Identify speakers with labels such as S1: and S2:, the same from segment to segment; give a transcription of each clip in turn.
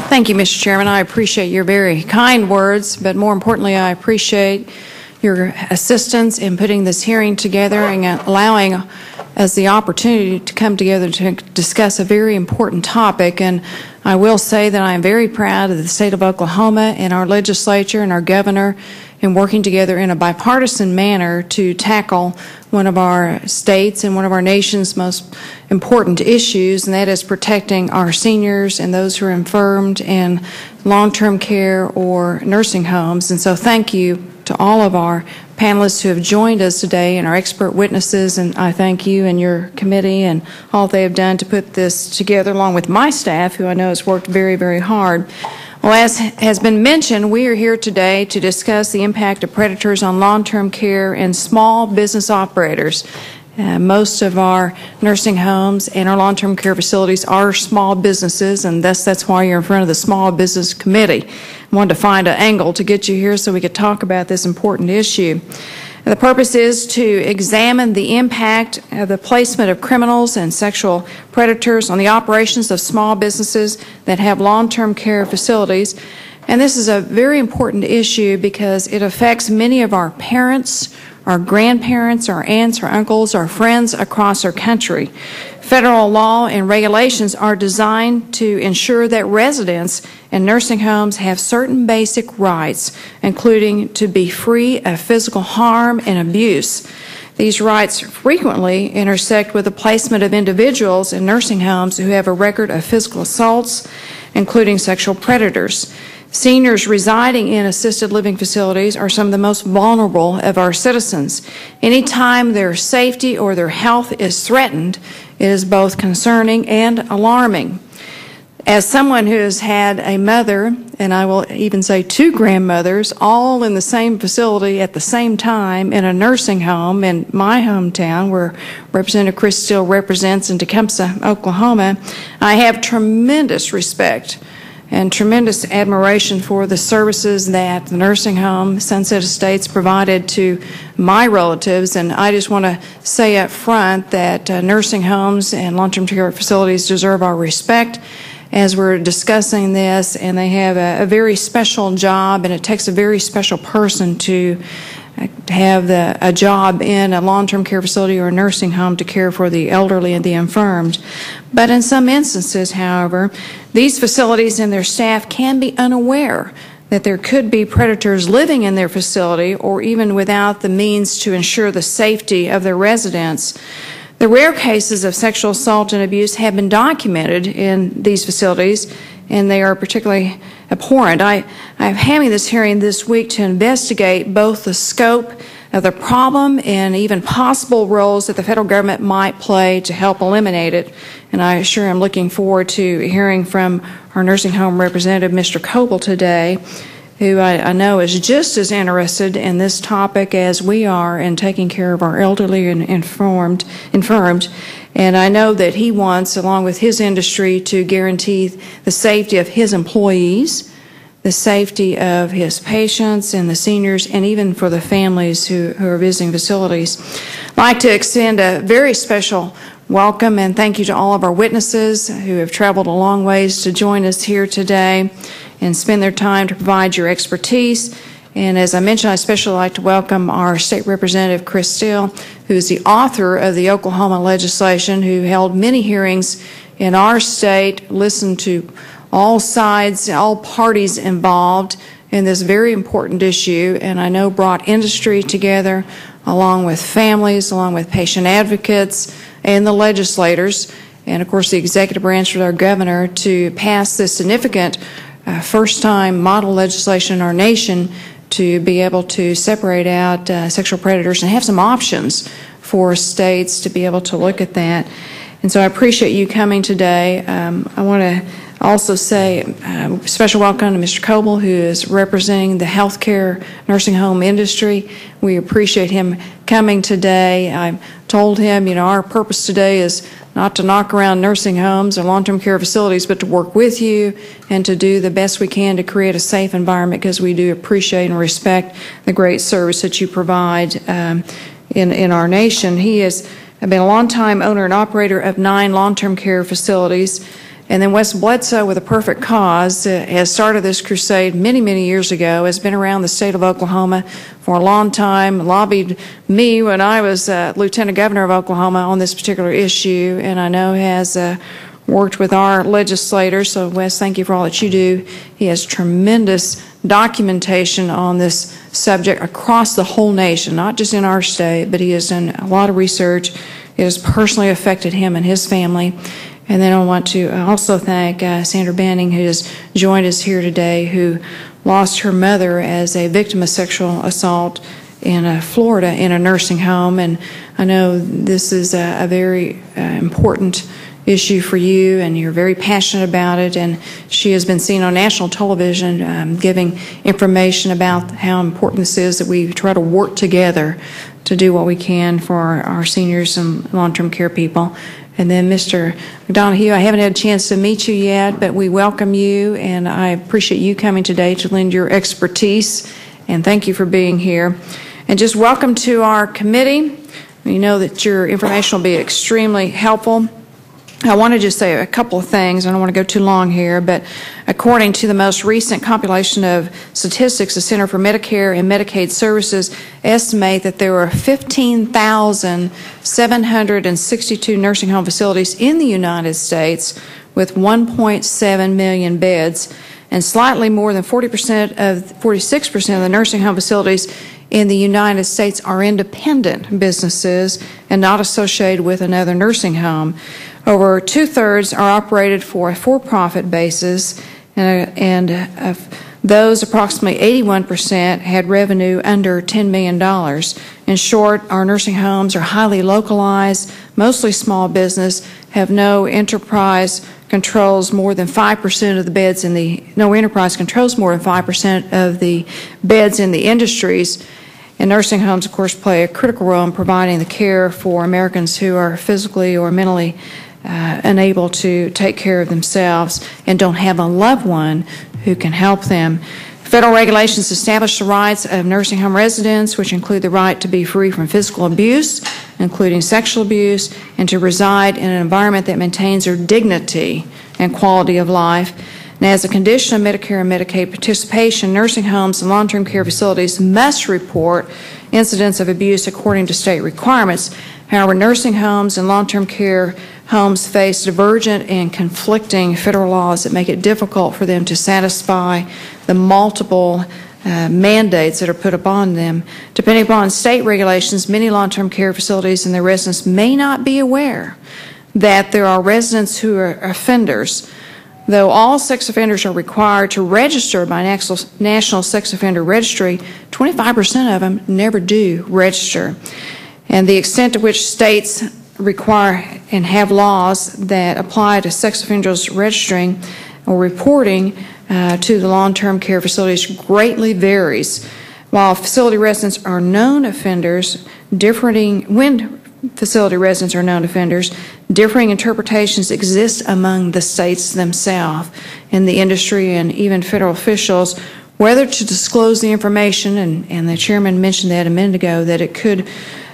S1: Thank you, Mr. Chairman. I appreciate your very kind words, but more importantly, I appreciate your assistance in putting this hearing together and allowing us the opportunity to come together to discuss a very important topic. And I will say that I am very proud of the state of Oklahoma and our legislature and our governor in working together in a bipartisan manner to tackle one of our states and one of our nation's most important issues, and that is protecting our seniors and those who are infirmed in long-term care or nursing homes. And so thank you to all of our panelists who have joined us today and our expert witnesses, and I thank you and your committee and all they have done to put this together, along with my staff, who I know has worked very, very hard. Well, as has been mentioned, we are here today to discuss the impact of predators on long-term care and small business operators. Most of our nursing homes and our long-term care facilities are small businesses, and that's why you're in front of the Small Business Committee. I wanted to find an angle to get you here so we could talk about this important issue. The purpose is to examine the impact of the placement of criminals and sexual predators on the operations of small businesses that have long-term care facilities. And this is a very important issue because it affects many of our parents, our grandparents, our aunts, our uncles, our friends across our country. Federal law and regulations are designed to ensure that residents in nursing homes have certain basic rights, including to be free of physical harm and abuse. These rights frequently intersect with the placement of individuals in nursing homes who have a record of physical assaults, including sexual predators. Seniors residing in assisted living facilities are some of the most vulnerable of our citizens. Anytime their safety or their health is threatened, it is both concerning and alarming. As someone who has had a mother, and I will even say two grandmothers, all in the same facility at the same time in a nursing home in my hometown where Representative Chris Steele represents in Tecumseh, Oklahoma, I have tremendous respect and tremendous admiration for the services that the nursing home, Sunset Estates, provided to my relatives. And I just want to say up front that nursing homes and long-term care facilities deserve our respect as we're discussing this, and they have a very special job, and it takes a very special person to have a job in a long-term care facility or a nursing home to care for the elderly and the infirmed. But in some instances, however, these facilities and their staff can be unaware that there could be predators living in their facility or even without the means to ensure the safety of their residents. The rare cases of sexual assault and abuse have been documented in these facilities, and they are particularly abhorrent. I'm having this hearing this week to investigate both the scope of the problem and even possible roles that the federal government might play to help eliminate it. And I sure am looking forward to hearing from our nursing home representative, Mr. Coble, today, who I know is just as interested in this topic as we are in taking care of our elderly and infirmed. And I know that he wants, along with his industry, to guarantee the safety of his employees, the safety of his patients and the seniors, and even for the families who are visiting facilities. I'd like to extend a very special welcome and thank you to all of our witnesses who have traveled a long ways to join us here today and spend their time to provide your expertise. And as I mentioned, I especially like to welcome our State Representative Chris Steele, who is the author of the Oklahoma legislation, who held many hearings in our state, listened to all sides, all parties involved in this very important issue, and I know brought industry together along with families, along with patient advocates and the legislators, and of course the executive branch with our governor to pass this significant first-time model legislation in our nation to be able to separate out sexual predators and have some options for states to be able to look at that. And so I appreciate you coming today. I want to also say a special welcome to Mr. Coble, who is representing the healthcare nursing home industry. We appreciate him coming today. I told him, our purpose today is not to knock around nursing homes or long-term care facilities, but to work with you and to do the best we can to create a safe environment, because we do appreciate and respect the great service that you provide in our nation. He has been a long-time owner and operator of 9 long-term care facilities, And then Wes Bledsoe, with a perfect cause, has started this crusade many, many years ago, has been around the state of Oklahoma for a long time, lobbied me when I was Lieutenant Governor of Oklahoma on this particular issue, and I know has worked with our legislators. So, Wes, thank you for all that you do. He has tremendous documentation on this subject across the whole nation, not just in our state, but he has done a lot of research. It has personally affected him and his family. And then I want to also thank Sandra Banning, who has joined us here today, who lost her mother as a victim of sexual assault in Florida in a nursing home. And I know this is a very important issue for you, and you're very passionate about it. And she has been seen on national television giving information about how important this is, that we try to work together to do what we can for our seniors and long-term care people. And then Mr. McDonough, I haven't had a chance to meet you yet, but we welcome you, and I appreciate you coming today to lend your expertise, and thank you for being here. And just welcome to our committee. We know that your information will be extremely helpful. I want to just say a couple of things. I don't want to go too long here, but according to the most recent compilation of statistics, the Center for Medicare and Medicaid Services estimate that there were 15,762 nursing home facilities in the United States with 1.7 million beds, and slightly more than 46% of the nursing home facilities in the United States are independent businesses and not associated with another nursing home. Over two-thirds are operated for a for-profit basis, and of those, approximately 81% had revenue under $10 million. In short, our nursing homes are highly localized, mostly small business, have no enterprise controls more than 5% of the beds in the, no enterprise controls more than 5% of the beds in the industries. And nursing homes, of course, play a critical role in providing the care for Americans who are physically or mentally unable to take care of themselves and don't have a loved one who can help them. Federal regulations establish the rights of nursing home residents, which include the right to be free from physical abuse, including sexual abuse, and to reside in an environment that maintains their dignity and quality of life. And as a condition of Medicare and Medicaid participation, nursing homes and long-term care facilities must report incidents of abuse according to state requirements. However, nursing homes and long-term care homes face divergent and conflicting federal laws that make it difficult for them to satisfy the multiple mandates that are put upon them. Depending upon state regulations, many long-term care facilities and their residents may not be aware that there are residents who are offenders. Though all sex offenders are required to register by National Sex Offender Registry, 25% of them never do register. And the extent to which states require and have laws that apply to sex offenders registering or reporting to the long-term care facilities greatly varies. While facility residents are known offenders, when facility residents are known offenders, differing interpretations exist among the states themselves, in the industry, and even federal officials, whether to disclose the information, and the chairman mentioned that a minute ago, that it could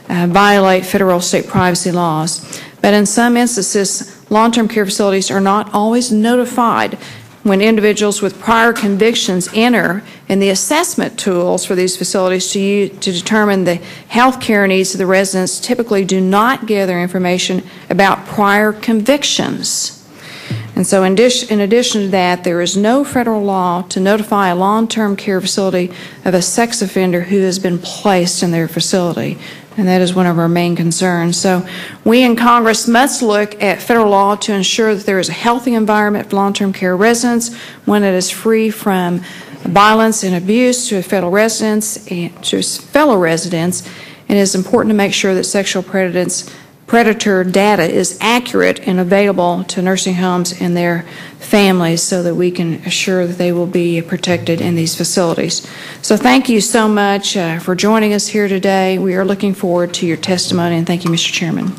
S1: violate federal state privacy laws. But in some instances, long-term care facilities are not always notified when individuals with prior convictions enter, and the assessment tools for these facilities to determine the health care needs of the residents typically do not gather information about prior convictions. And so in addition to that, there is no federal law to notify a long-term care facility of a sex offender who has been placed in their facility. And that is one of our main concerns. So we in Congress must look at federal law to ensure that there is a healthy environment for long-term care residents, one that is free from violence and abuse to fellow residents. And it is important to make sure that sexual predator data is accurate and available to nursing homes and their families so that we can assure that they will be protected in these facilities. So thank you so much for joining us here today. We are looking forward to your testimony, and thank you, Mr. Chairman.